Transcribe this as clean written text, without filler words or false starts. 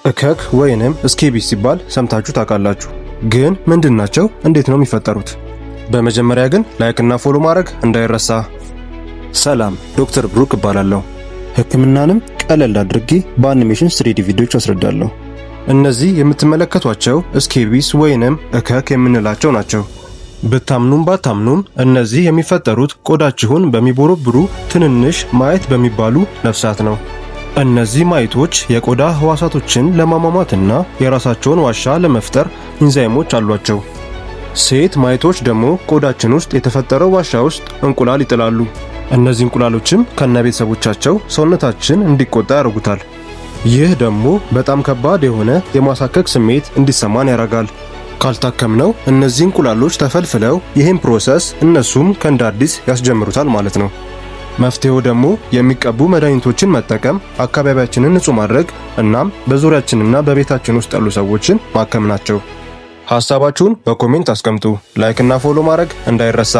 እከክ ወይንም ስኬቢስ ሲባል ሰምታችሁ ታውቃላችሁ። ግን ምንድናቸው? እንዴት ነው የሚፈጠሩት? በመጀመሪያ ግን ላይክ እና ፎሎ ማድረግ እንዳይረሳ። ሰላም፣ ዶክተር ብሩክ እባላለሁ። ህክምናንም ቀለል አድርጌ በአኒሜሽን 3D ቪዲዮዎች አስረዳለሁ። እነዚህ የምትመለከቷቸው ስኬቢስ ወይንም እከክ የምንላቸው ናቸው። ብታምኑም ባታምኑም እነዚህ የሚፈጠሩት ቆዳችሁን በሚቦረብሩ ትንንሽ ማየት በሚባሉ ነፍሳት ነው። እነዚህ ማየቶች የቆዳ ህዋሳቶችን ለማሟሟትና የራሳቸውን ዋሻ ለመፍጠር ኢንዛይሞች አሏቸው። ሴት ማየቶች ደግሞ ቆዳችን ውስጥ የተፈጠረው ዋሻ ውስጥ እንቁላል ይጥላሉ። እነዚህ እንቁላሎችም ከነቤተሰቦቻቸው ሰውነታችን እንዲቆጣ ያደርጉታል። ይህ ደግሞ በጣም ከባድ የሆነ የማሳከክ ስሜት እንዲሰማን ያደርጋል። ካልታከምነው እነዚህ እንቁላሎች ተፈልፍለው ይህን ፕሮሰስ እነሱም ከእንደ አዲስ ያስጀምሩታል ማለት ነው። መፍትሄው ደግሞ የሚቀቡ መድኃኒቶችን መጠቀም፣ አካባቢያችንን ንጹህ ማድረግ እናም በዙሪያችንና በቤታችን ውስጥ ያሉ ሰዎችን ማከም ናቸው። ሐሳባችሁን በኮሜንት አስቀምጡ። ላይክ እና ፎሎ ማድረግ እንዳይረሳ።